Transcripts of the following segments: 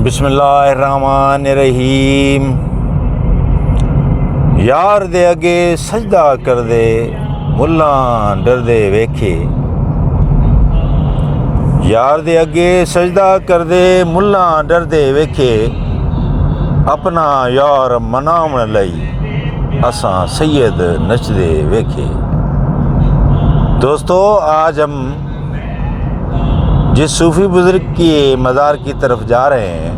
بسم اللہ الرحمن الرحیم۔ یار دے اگے سجدہ کر دے ملاں ڈر دے ویکھے، یار دے اگے سجدہ کر دے ملاں ڈر دے ویکھے، اپنا یار مناون لئی اساں سید نچ دے ویکھے۔ دوستو، آج ہم جس صوفی بزرگ کے مزار کی طرف جا رہے ہیں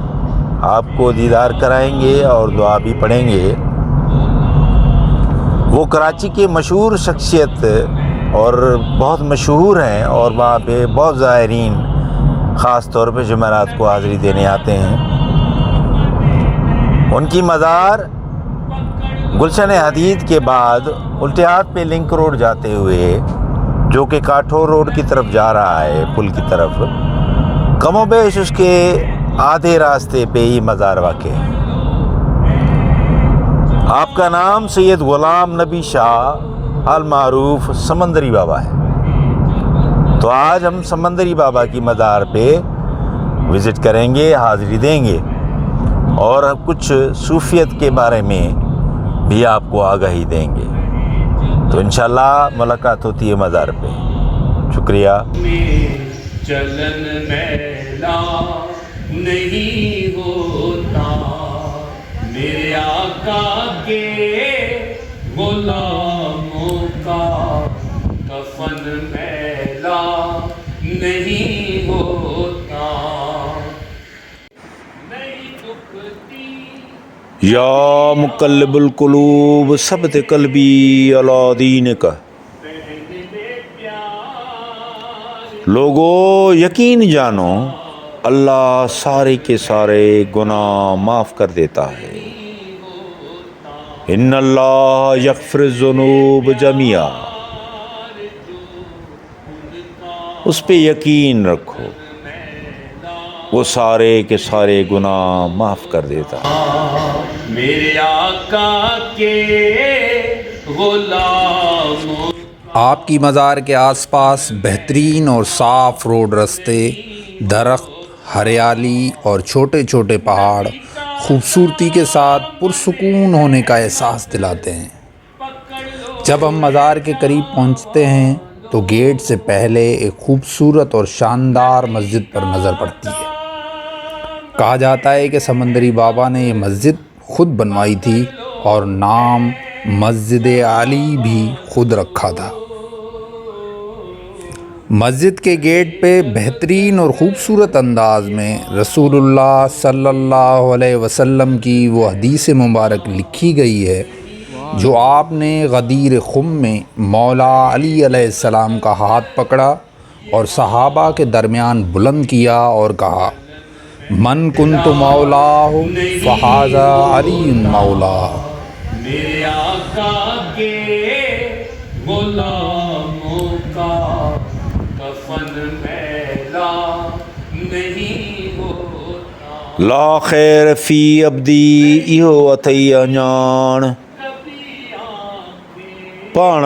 آپ کو دیدار کرائیں گے اور دعا بھی پڑھیں گے۔ وہ کراچی کے مشہور شخصیت اور بہت مشہور ہیں، اور وہاں پہ بہت زائرین خاص طور پہ جمعرات کو حاضری دینے آتے ہیں۔ ان کی مزار گلشن حدید کے بعد الٹے ہاتھ پہ لنک روڈ جاتے ہوئے، جو کہ کاٹھور روڈ کی طرف جا رہا ہے پل کی طرف، کم و بیش اس کے آدھے راستے پہ ہی مزار واقع ہے۔ آپ کا نام سید غلام نبی شاہ المعروف سمندری بابا ہے، تو آج ہم سمندری بابا کی مزار پہ وزٹ کریں گے، حاضری دیں گے، اور کچھ صوفیت کے بارے میں بھی آپ کو آگاہی دیں گے۔ تو انشاءاللہ ملاقات ہوتی ہے مزار پہ۔ شکریہ۔ چلن میلا نہیں ہوتا، میرے آقا کے غلاموں کا کفن میلا نہیں ہوتا، نہیں دکھتی یا مقلب القلوب ثبت قلبی علی دینک۔ لوگو یقین جانو، اللہ سارے کے سارے گناہ معاف کر دیتا ہے۔ ان اللہ یغفر الذنوب جميعا۔ اس پہ یقین رکھو، وہ سارے کے سارے گناہ معاف کر دیتا ہے۔ میرے آقا کے غلاموں۔ آپ کی مزار کے آس پاس بہترین اور صاف روڈ، رستے، درخت، ہریالی اور چھوٹے چھوٹے پہاڑ خوبصورتی کے ساتھ پرسکون ہونے کا احساس دلاتے ہیں۔ جب ہم مزار کے قریب پہنچتے ہیں تو گیٹ سے پہلے ایک خوبصورت اور شاندار مسجد پر نظر پڑتی ہے۔ کہا جاتا ہے کہ سمندری بابا نے یہ مسجد خود بنوائی تھی اور نام مسجد علی بھی خود رکھا تھا۔ مسجد کے گیٹ پہ بہترین اور خوبصورت انداز میں رسول اللہ صلی اللہ علیہ وسلم کی وہ حدیث مبارک لکھی گئی ہے جو آپ نے غدیر خم میں مولا علی علیہ السلام کا ہاتھ پکڑا اور صحابہ کے درمیان بلند کیا اور کہا، من کنت مولاہ فہذا علی مولاہ۔ میرے آقا کے غلاموں کا کفن میلا نہیں ہوتا۔ لا خیر فی عبدی ایہو اتھئی اجان، پاڻ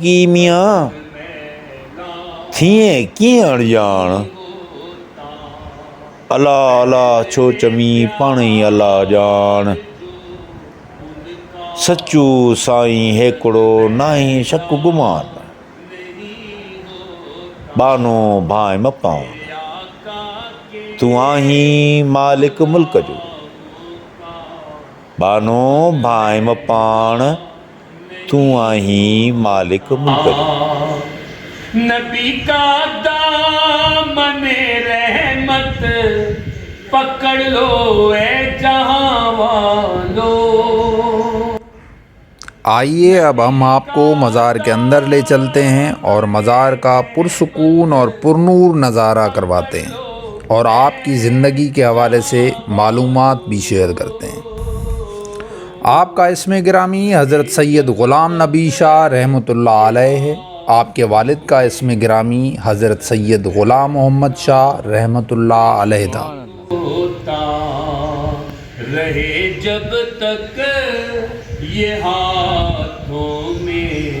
کی میاں، تھیئیں کیئں اڻڄاڻ۔ اللہ اللہ چھو چمی پاڻ ہی اللہ ڄاڻ، سچو سائیں ہیکڑو ناہیں شک گمان، بانو بھائیں مپاؤں تو آہیں مالک ملک جو، بانو بھائیں مپاڻ تو آہیں مالک ملک جو۔ نبی کا دامن رحمت پکڑ لو اے جہاں والو۔ آئیے اب ہم آپ کو مزار کے اندر لے چلتے ہیں اور مزار کا پرسکون اور پرنور نظارہ کرواتے ہیں اور آپ کی زندگی کے حوالے سے معلومات بھی شیئر کرتے ہیں۔ آپ کا اسم گرامی حضرت سید غلام نبی شاہ رحمۃ اللہ علیہ ہے۔ آپ کے والد کا اسم گرامی حضرت سید غلام محمد شاہ رحمۃ اللہ علیہ تھا۔ ہوتا رہے جب تک یہ ہاتھوں میں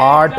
8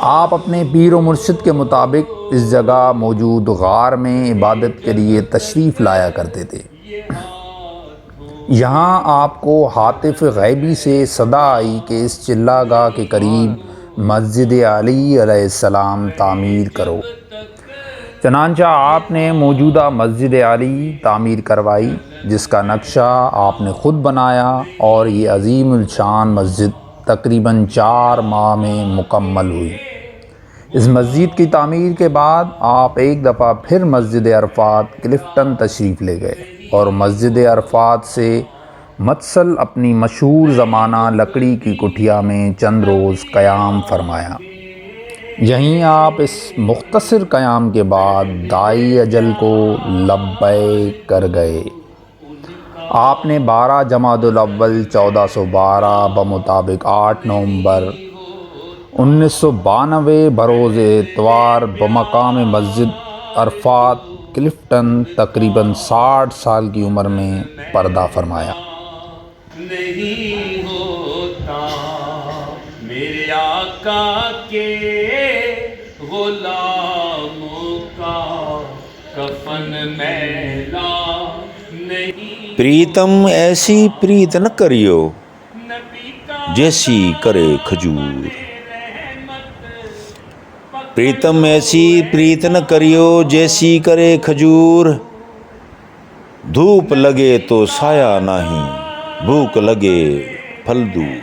آپ اپنے پیر و مرشد کے مطابق اس جگہ موجود غار میں عبادت کے لیے تشریف لایا کرتے تھے۔ یہاں آپ کو ہاتف غیبی سے صدا آئی کہ اس چلہ گاہ کے قریب مسجد علی علیہ السلام تعمیر کرو۔ چنانچہ آپ نے موجودہ مسجد علی تعمیر کروائی، جس کا نقشہ آپ نے خود بنایا، اور یہ عظیم الشان مسجد تقریباً 4 ماہ میں مکمل ہوئی۔ اس مسجد کی تعمیر کے بعد آپ ایک دفعہ پھر مسجد عرفات کلفٹن تشریف لے گئے اور مسجد عرفات سے متصل اپنی مشہور زمانہ لکڑی کی کٹھیا میں چند روز قیام فرمایا۔ یہیں آپ اس مختصر قیام کے بعد دائی اجل کو لبیک کر گئے۔ آپ نے 12 جمادی الاول 1412 بمطابق 8 نومبر 1992 بروز اتوار بمقام مسجد عرفات کلفٹن تقریباً 60 سال کی عمر میں پردہ فرمایا۔ نہیں ہوتا میرے آقا کے غلاموں کا کفن میلا نہیں، پریتم ایسی پریت نہ کریو نبی کا جیسی کرے کھجور۔ پریتم ایسی پریت نہ کریو جیسی کرے کھجور، دھوپ لگے تو سایہ نہیں، بھوک لگے پھل دور۔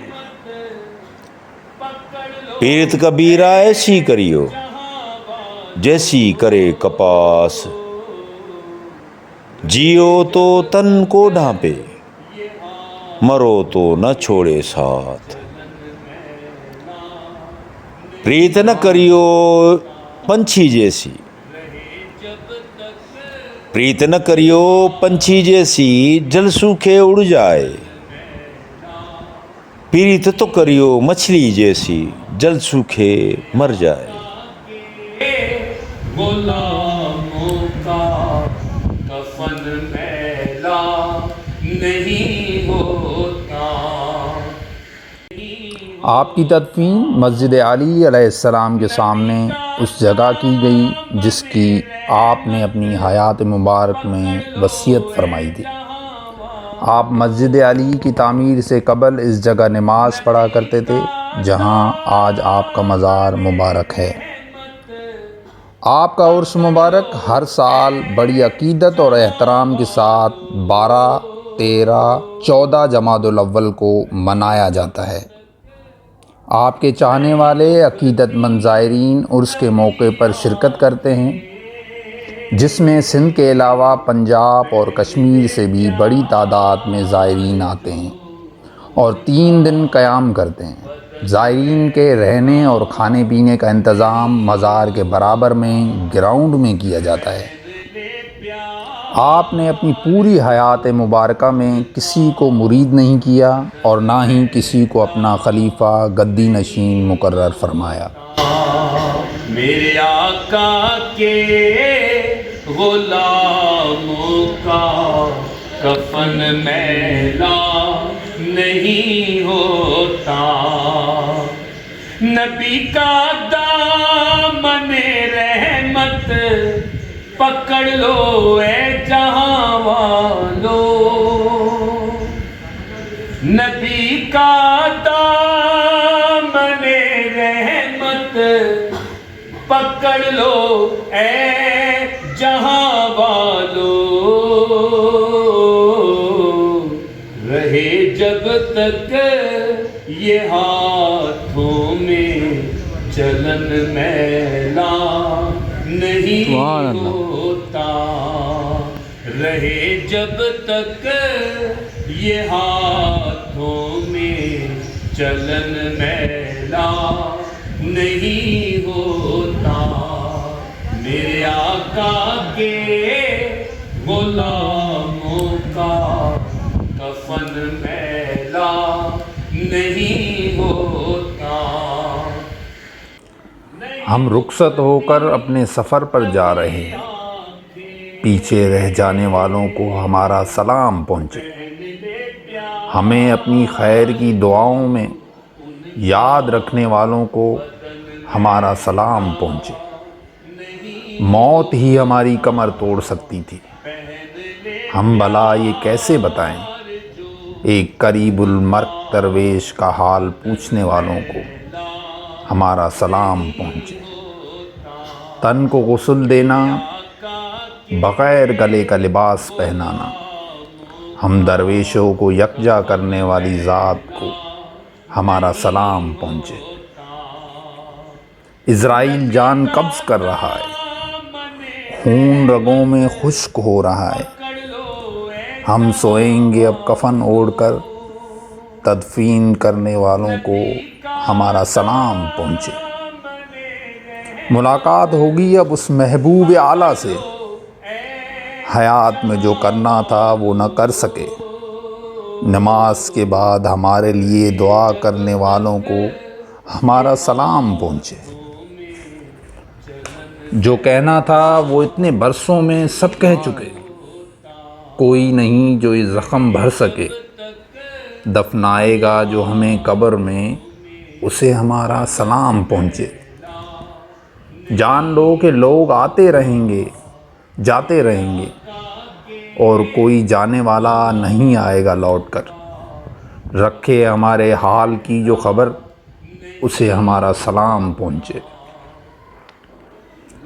پریت کبیرہ ایسی کریو جیسی کرے کپاس، جیو تو تن کو ڈھانپے، مرو تو نہ چھوڑے ساتھ۔ پریت نہ کریو پنچھی جیسی، پریت نہ کریو پنچھی جیسی، جل سوکھے اڑ جائے۔ پریت تو کریو مچھلی جیسی، جل سوکھے مر جائے۔ غلاموں کا کفن میلا نہیں ہوتا۔ آپ کی تدفین مسجد علی علیہ السلام کے سامنے اس جگہ کی گئی جس کی آپ نے اپنی حیات مبارک میں وصیت فرمائی تھی۔ آپ مسجد علی کی تعمیر سے قبل اس جگہ نماز پڑھا کرتے تھے جہاں آج آپ کا مزار مبارک ہے۔ آپ کا عرس مبارک ہر سال بڑی عقیدت اور احترام کے ساتھ 12، 13، 14 جمادی الاول کو منایا جاتا ہے۔ آپ کے چاہنے والے عقیدت مند زائرین عرس کے موقع پر شرکت کرتے ہیں، جس میں سندھ کے علاوہ پنجاب اور کشمیر سے بھی بڑی تعداد میں زائرین آتے ہیں اور 3 دن قیام کرتے ہیں۔ زائرین کے رہنے اور کھانے پینے کا انتظام مزار کے برابر میں گراؤنڈ میں کیا جاتا ہے۔ آپ نے اپنی پوری حیات مبارکہ میں کسی کو مرید نہیں کیا اور نہ ہی کسی کو اپنا خلیفہ گدی نشین مقرر فرمایا۔ میرے آقا کے غلاموں کا کفن میلا نہیں ہوتا، نبی کا دامن رحمت پکڑ لو اے جہاں والو، نبی کا دامن رحمت پکڑ لو اے جہاں والو، رہے جب تک یہ ہاتھوں میں چلن میلا نہیں ہوتا، رہے جب تک یہ ہاتھوں میں چلن میلا نہیں ہوتا، میرے آقا کے غلاموں کا کفن میلا نہیں ہوتا۔ ہم رخصت ہو کر اپنے سفر پر جا رہے ہیں، پیچھے رہ جانے والوں کو ہمارا سلام پہنچے، ہمیں اپنی خیر کی دعاؤں میں یاد رکھنے والوں کو ہمارا سلام پہنچے۔ موت ہی ہماری کمر توڑ سکتی تھی، ہم بھلا یہ کیسے بتائیں ایک قریب المرگ درویش کا حال پوچھنے والوں کو ہمارا سلام پہنچے۔ تن کو غسل دینا، بغیر گلے کا لباس پہنانا، ہم درویشوں کو یکجا کرنے والی ذات کو ہمارا سلام پہنچے۔ اسرائیل جان قبض کر رہا ہے، خون رگوں میں خشک ہو رہا ہے، ہم سوئیں گے اب کفن اوڑھ کر، تدفین کرنے والوں کو ہمارا سلام پہنچے۔ ملاقات ہوگی اب اس محبوب اعلیٰ سے، حیات میں جو کرنا تھا وہ نہ کر سکے، نماز کے بعد ہمارے لیے دعا کرنے والوں کو ہمارا سلام پہنچے۔ جو کہنا تھا وہ اتنے برسوں میں سب کہہ چکے، کوئی نہیں جو یہ زخم بھر سکے، دفنائے گا جو ہمیں قبر میں اسے ہمارا سلام پہنچے۔ جان لو کہ لوگ آتے رہیں گے جاتے رہیں گے اور کوئی جانے والا نہیں آئے گا لوٹ کر، رکھے ہمارے حال کی جو خبر اسے ہمارا سلام پہنچے۔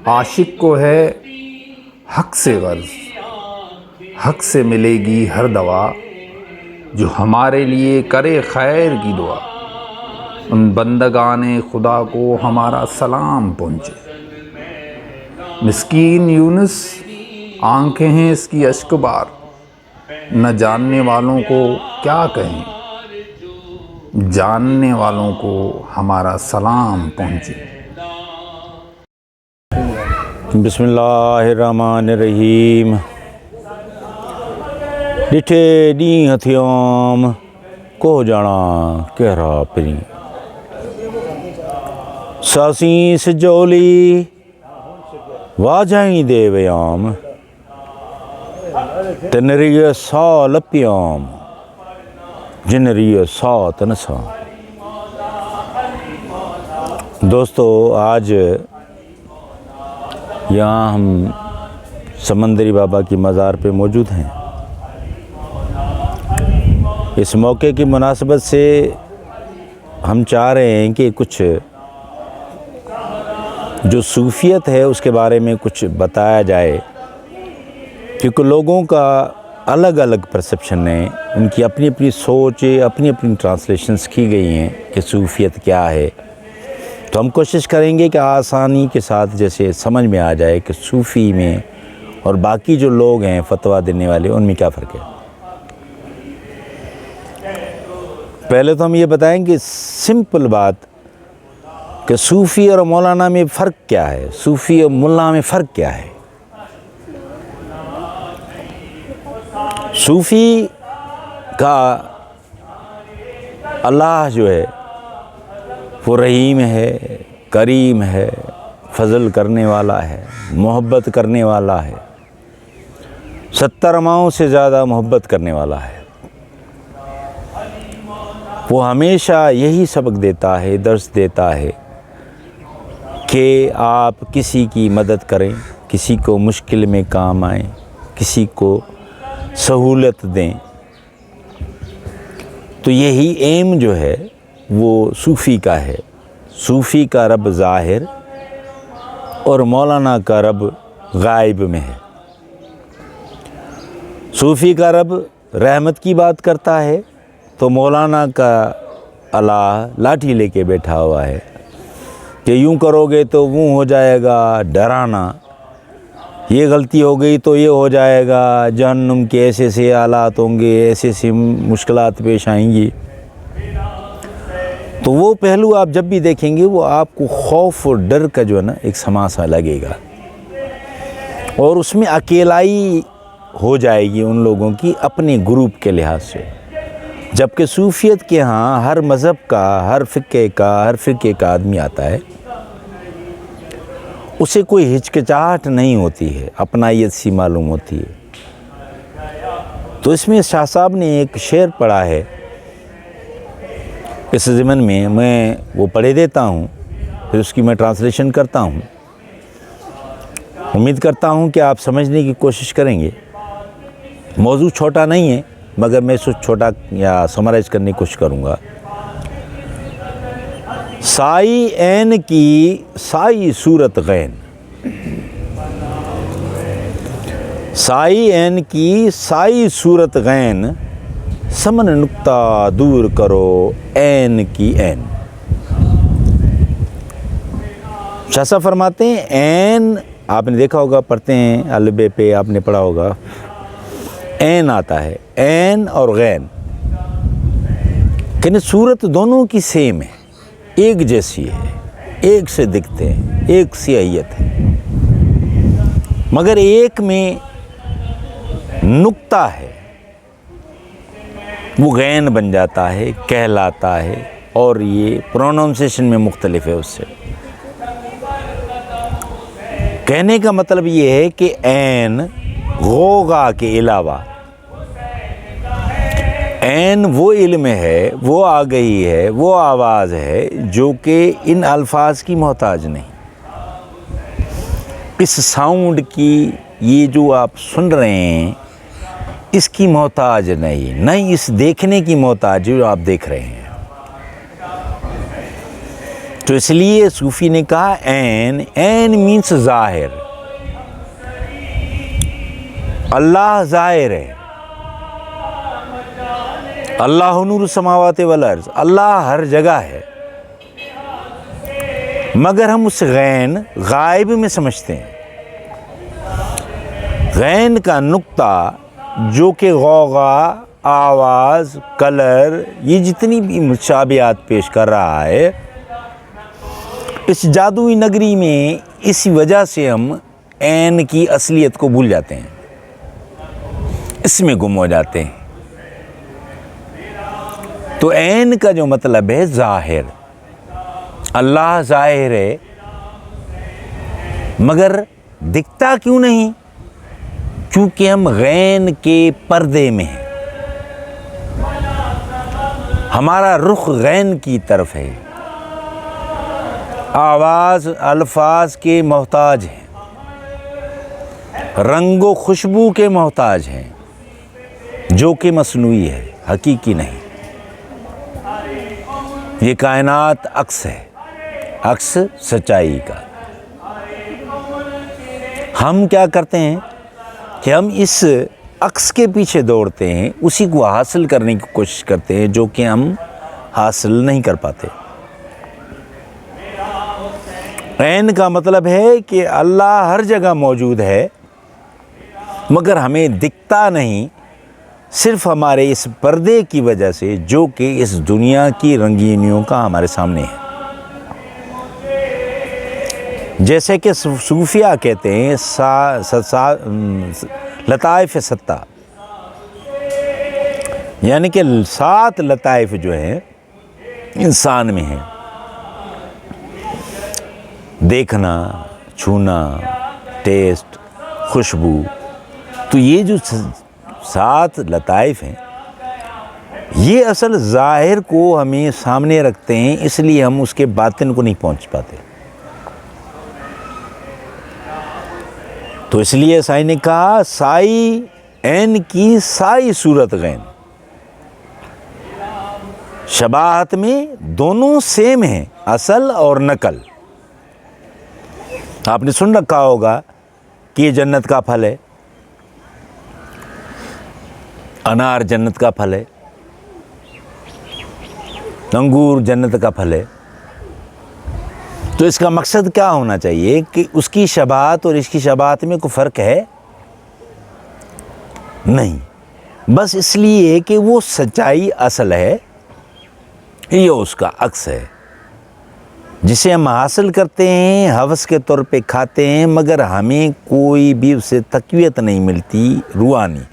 عاشق کو ہے حق سے غرض، حق سے ملے گی ہر دوا، جو ہمارے لیے کرے خیر کی دعا، ان بندگان خدا کو ہمارا سلام پہنچے۔ مسکین یونس آنکھیں ہیں اس کی اشک بار، نہ جاننے والوں کو کیا کہیں، جاننے والوں کو ہمارا سلام پہنچے۔ بسم اللہ الرحمن الرحیم۔ ڈٹھے ڈینہں تھیام کو جانا کہرا پری، ساسیں سجولی واجائیں دے ویام، تنری سا لپیام جنری سا تنسا۔ دوستو، آج یہاں ہم سمندری بابا کی مزار پہ موجود ہیں۔ اس موقع کی مناسبت سے ہم چاہ رہے ہیں کہ کچھ جو صوفیت ہے اس کے بارے میں کچھ بتایا جائے، کیونکہ لوگوں کا الگ الگ پرسیپشن ہے، ان کی اپنی اپنی سوچ، اپنی اپنی ٹرانسلیشنز کی گئی ہیں کہ صوفیت کیا ہے۔ تو ہم کوشش کریں گے کہ آسانی کے ساتھ جیسے سمجھ میں آ جائے کہ صوفی میں اور باقی جو لوگ ہیں فتویٰ دینے والے، ان میں کیا فرق ہے۔ پہلے تو ہم یہ بتائیں کہ سمپل بات کہ صوفی اور مولانا میں فرق کیا ہے، صوفی اور ملا میں فرق کیا ہے۔ صوفی کا اللہ جو ہے وہ رحیم ہے، کریم ہے، فضل کرنے والا ہے، محبت کرنے والا ہے، 70 ماؤں سے زیادہ محبت کرنے والا ہے۔ وہ ہمیشہ یہی سبق دیتا ہے، درس دیتا ہے کہ آپ کسی کی مدد کریں، کسی کو مشکل میں کام آئیں، کسی کو سہولت دیں۔ تو یہی ایم جو ہے وہ صوفی کا ہے۔ صوفی کا رب ظاہر اور مولانا کا رب غائب میں ہے۔ صوفی کا رب رحمت کی بات کرتا ہے تو مولانا کا اللہ لاٹھی لے کے بیٹھا ہوا ہے کہ یوں کرو گے تو وہ ہو جائے گا، ڈرانا، یہ غلطی ہو گئی تو یہ ہو جائے گا، جہنم کے ایسے ایسے حالات ہوں گے، ایسے ایسے مشکلات پیش آئیں گی۔ تو وہ پہلو آپ جب بھی دیکھیں گے وہ آپ کو خوف اور ڈر کا جو ہے نا ایک سماسا لگے گا، اور اس میں اکیلائی ہو جائے گی ان لوگوں کی اپنے گروپ کے لحاظ سے۔ جبکہ صوفیت کے ہاں ہر مذہب کا، ہر فرقے کا آدمی آتا ہے، اسے کوئی ہچکچاہٹ نہیں ہوتی ہے، اپنائیت سی معلوم ہوتی ہے۔ تو اس میں شاہ صاحب نے ایک شعر پڑھا ہے، اس ضمن میں وہ پڑھے دیتا ہوں پھر اس کی میں ٹرانسلیشن کرتا ہوں. امید کرتا ہوں کہ آپ سمجھنے کی کوشش کریں گے. موضوع چھوٹا نہیں ہے مگر میں اس کو چھوٹا یا سمرائز کرنے کی کوشش کروں گا. سائی عین کی سائی صورت غین، سائی عین کی سائی صورت غین، سمن نقطہ دور کرو عین کی عین. شاہ صاحب فرماتے ہیں عین، آپ نے دیکھا ہوگا پڑھتے ہیں البے پہ آپ نے پڑھا ہوگا، عین آتا ہے، عین اور غین، کہ صورت دونوں کی سیم ہے، ایک جیسی ہے، ایک سے دکھتے ہیں، ایک سیاہیت ہے، مگر ایک میں نقطہ ہے، وہ غین بن جاتا ہے، کہلاتا ہے، اور یہ پروننسیشن میں مختلف ہے اس سے. کہنے کا مطلب یہ ہے کہ عین غوغا کے علاوہ، عین وہ علم ہے، وہ آگہی ہے، وہ آواز ہے جو کہ ان الفاظ کی محتاج نہیں. اس ساؤنڈ کی، یہ جو آپ سن رہے ہیں، اس کی محتاج نہیں، نہ ہی اس دیکھنے کی محتاج جو آپ دیکھ رہے ہیں. تو اس لیے صوفی نے کہا عین، عین مینس ظاہر. اللہ ظاہر ہے، اللہ نور السماوات والارض، اللہ ہر جگہ ہے، مگر ہم اس غین غائب میں سمجھتے ہیں. غین کا نقطہ جو کہ غوغا، آواز، کلر، یہ جتنی بھی مشابہات پیش کر رہا ہے، اس جادوئی نگری میں اسی وجہ سے ہم عین کی اصلیت کو بھول جاتے ہیں، اس میں گم ہو جاتے ہیں. تو عین کا جو مطلب ہے ظاہر، اللہ ظاہر ہے، مگر دکھتا کیوں نہیں؟ کیونکہ ہم غین کے پردے میں ہیں، ہمارا رخ غین کی طرف ہے، آواز الفاظ کے محتاج ہیں، رنگ و خوشبو کے محتاج ہیں، جو کہ مصنوعی ہے، حقیقی نہیں. یہ کائنات عکس ہے، عکس سچائی کا. ہم کیا کرتے ہیں کہ ہم اس عکس کے پیچھے دوڑتے ہیں، اسی کو حاصل کرنے کی کوشش کرتے ہیں جو کہ ہم حاصل نہیں کر پاتے. عین کا مطلب ہے کہ اللہ ہر جگہ موجود ہے، مگر ہمیں دکھتا نہیں، صرف ہمارے اس پردے کی وجہ سے جو کہ اس دنیا کی رنگینیوں کا ہمارے سامنے ہے. جیسے کہ صوفیہ کہتے ہیں لطائف ستہ، یعنی کہ 7 لطائف جو ہیں انسان میں ہیں، دیکھنا، چھونا، ٹیسٹ، خوشبو. تو یہ جو 7 لطائف ہیں، یہ اصل ظاہر کو ہمیں سامنے رکھتے ہیں، اس لیے ہم اس کے باطن کو نہیں پہنچ پاتے. تو اس لیے سائی نے کہا سائی عین کی سائی صورت غین. شباہت میں دونوں سیم ہیں، اصل اور نقل. آپ نے سن رکھا ہوگا کہ یہ جنت کا پھل ہے، انار جنت کا پھل ہے، انگور جنت کا پھل ہے. تو اس کا مقصد کیا ہونا چاہیے کہ اس کی شباہت اور اس کی شباہت میں کوئی فرق ہے؟ نہیں، بس اس لیے کہ وہ سچائی اصل ہے، یہ اس کا عکس ہے، جسے ہم حاصل کرتے ہیں، ہوس کے طور پہ کھاتے ہیں، مگر ہمیں کوئی بھی اسے تقویت نہیں ملتی. روحانی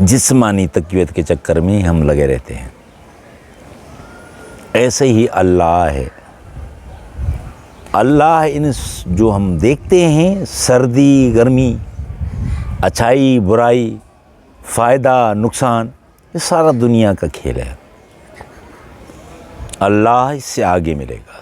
جسمانی تقویت کے چکر میں ہم لگے رہتے ہیں. ایسے ہی اللہ ہے. اللہ ان جو ہم دیکھتے ہیں، سردی، گرمی، اچھائی، برائی، فائدہ، نقصان، یہ سارا دنیا کا کھیل ہے. اللہ اس سے آگے ملے گا.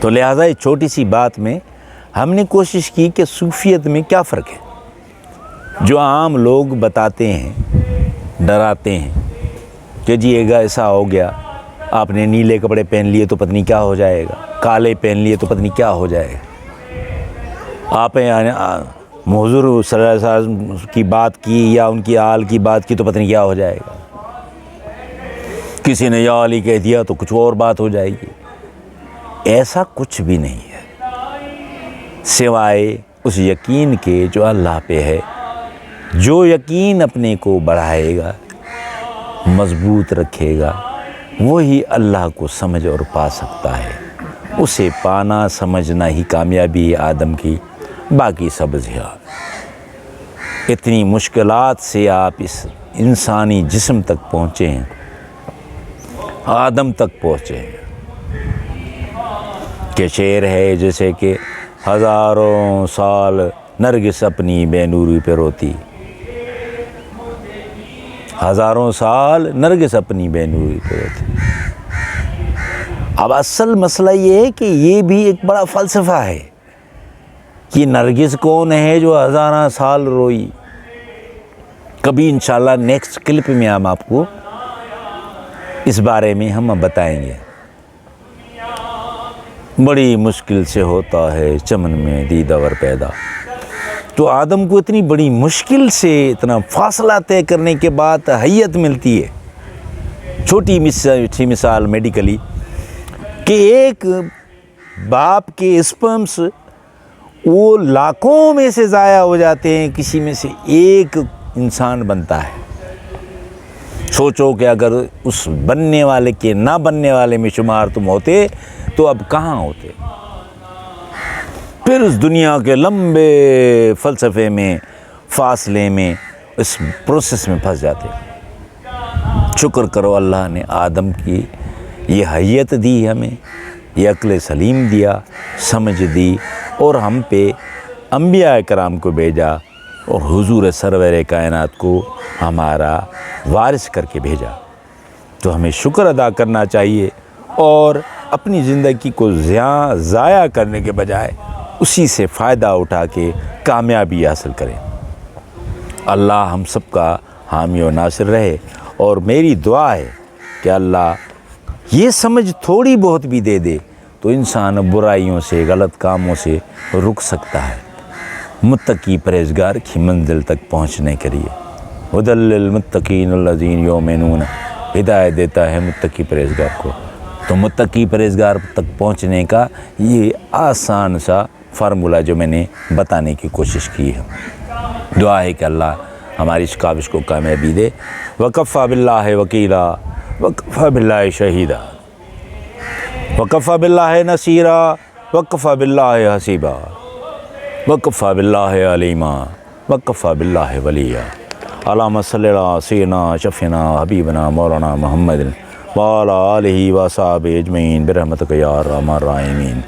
تو لہٰذا اس چھوٹی سی بات میں ہم نے کوشش کی کہ صوفیت میں کیا فرق ہے۔ جو عام لوگ بتاتے ہیں، ڈراتے ہیں کہ جی ایسا ہو گیا، آپ نے نیلے کپڑے پہن لیے تو پتہ نہیں کیا ہو جائے گا، کالے پہن لیے تو پتہ نہیں کیا ہو جائے گا، آپ حضور صلی اللہ علیہ وسلم کی بات کی یا ان کی آل کی بات کی تو پتہ نہیں کیا ہو جائے گا، کسی نے یا علی کہہ دیا تو کچھ اور بات ہو جائے گی۔ ایسا کچھ بھی نہیں ہے، سوائے اس یقین کے جو اللہ پہ ہے۔ جو یقین اپنے کو بڑھائے گا، مضبوط رکھے گا، وہی اللہ کو سمجھ اور پا سکتا ہے۔ اسے پانا سمجھنا ہی کامیابی ہے آدم کی، باقی سب زیادہ۔ اتنی مشکلات سے آپ اس انسانی جسم تک پہنچے ہیں، آدم تک پہنچے ہیں کہ شعر ہے جیسے کہ ہزاروں سال نرگس اپنی بے نوری پہ روتی، ہزاروں سال نرگس اپنی بے نوری پہ روتی۔ اب اصل مسئلہ یہ ہے کہ یہ بھی ایک بڑا فلسفہ ہے کہ نرگس کون ہے جو ہزارہ سال روئی۔ کبھی انشاءاللہ نیکسٹ کلپ میں ہم آپ کو اس بارے میں ہم بتائیں گے۔ بڑی مشکل سے ہوتا ہے چمن میں دیدور پیدا۔ تو آدم کو اتنی بڑی مشکل سے اتنا فاصلہ طے کرنے کے بعد حیت ملتی ہے۔ چھوٹی مثال میڈیکلی کہ ایک باپ کے اسپرمس وہ لاکھوں میں سے ضائع ہو جاتے ہیں، کسی میں سے ایک انسان بنتا ہے۔ سوچو کہ اگر اس بننے والے کے نہ بننے والے میں شمار تم ہوتے تو اب کہاں ہوتے؟ پھر اس دنیا کے لمبے فلسفے میں، فاصلے میں، اس پروسیس میں پھنس جاتے۔ شکر کرو اللہ نے آدم کی یہ حیت دی ہمیں، یہ عقل سلیم دیا، سمجھ دی، اور ہم پہ انبیاء کرام کو بھیجا اور حضور سرور کائنات کو ہمارا وارث کر کے بھیجا۔ تو ہمیں شکر ادا کرنا چاہیے اور اپنی زندگی کو ضائع کرنے کے بجائے اسی سے فائدہ اٹھا کے کامیابی حاصل کریں۔ اللہ ہم سب کا حامی و ناصر رہے، اور میری دعا ہے کہ اللہ یہ سمجھ تھوڑی بہت بھی دے دے تو انسان برائیوں سے، غلط کاموں سے رک سکتا ہے، متقی پرہیزگار کی منزل تک پہنچنے کے لیے۔ ہدی للمتقین الذین یؤمنون، ہدایت دیتا ہے متقی پرہیزگار کو۔ تو متقی پرہیزگار تک پہنچنے کا یہ آسان سا فارمولہ جو میں نے بتانے کی کوشش کی ہے۔ دعا ہے کہ اللہ ہماری اس کاوش کو کامیابی دے۔ وکفیٰ باللہ وکیلا، وکفیٰ باللہ شہیدا، وکفیٰ باللہ نصیرا، وکفیٰ باللہ حسیبا، وکفیٰ باللہ علیما، وکفیٰ باللہ ولیا۔ اللہم صلی علی سیدنا شفیعنا حبیبنا مولانا محمد وعلی آلہ وصحبہ اجمعین برحمتک یا ارحم الراحمین۔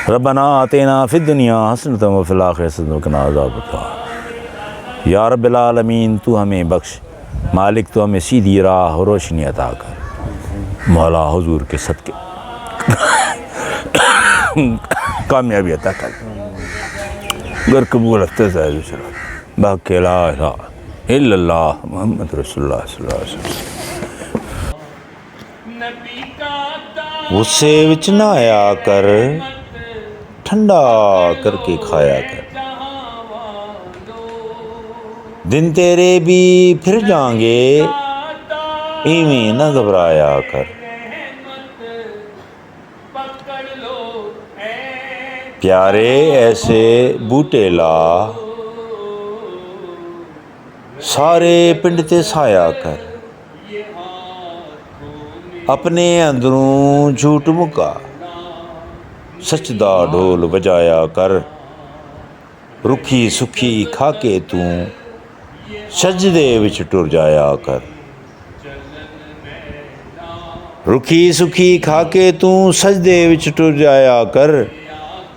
ربنا آتینا فی الدنیا حسنۃ وفی الآخرۃ حسنۃ وقنا عذاب النار۔ یا رب العالمین تو ہمیں بخش، مالک تو ہمیں سیدھی راہ اور روشنی عطا کر، مولا حضور کے صدقے کامیابی عطا کر۔ گر قبول رکھتے سے بحق لا الہ الا اللہ محمد رسول اللہ صلی اللہ علیہ وسلم۔ غصے وچ نہ آیا کر، ٹھنڈا کر کے کھایا کر، دن تیرے بھی پھر جائیں گے، ایویں نہ گھبرایا کر۔ پیارے ایسے بوٹے لا، سارے پنڈ تے سایا کر، اپنے اندروں جھوٹ مکا، سچ دا ڈھول بجایا کر۔ رکھی سکھی کھا کے توں سجدے وچ ٹر جایا کر، رکھی سکھی کھا کے توں سجدے وچ ٹر جایا کر۔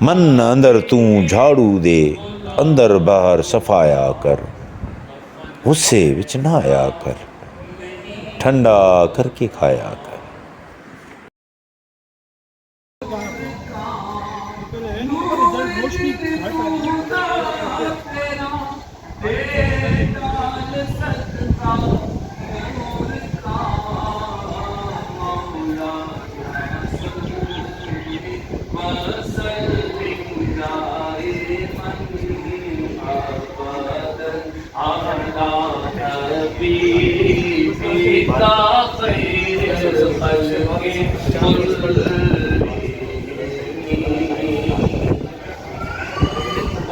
من اندر توں جھاڑو دے، اندر باہر صفایا کر۔ غصے وچ نہ آیا کر، ٹھنڈا کر کے کھایا کر۔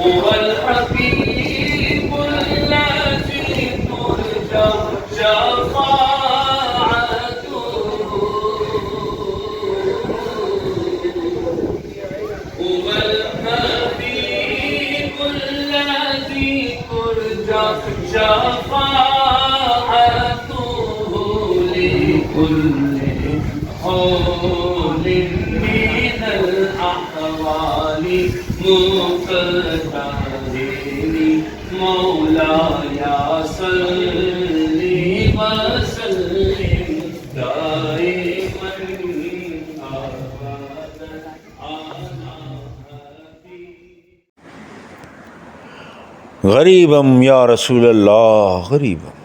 هو الحبيب الذي ترجى شفاعته هو الحبيب الذي ترجى شفاعته لكل حول من الأحوال مقتدرني مولاي صل وسلم دائما أبدا على حبيبي غریبم یا رسول اللہ غریبم،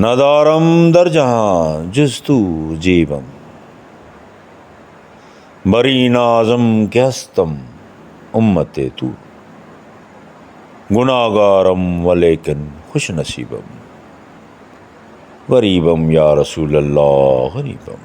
ندارم در جہاں جز تو جیبم، بری نازم کہ ہستم امت تو، گناہگارم ولیکن خوش نصیبم، غریبم یا رسول اللہ غریبم.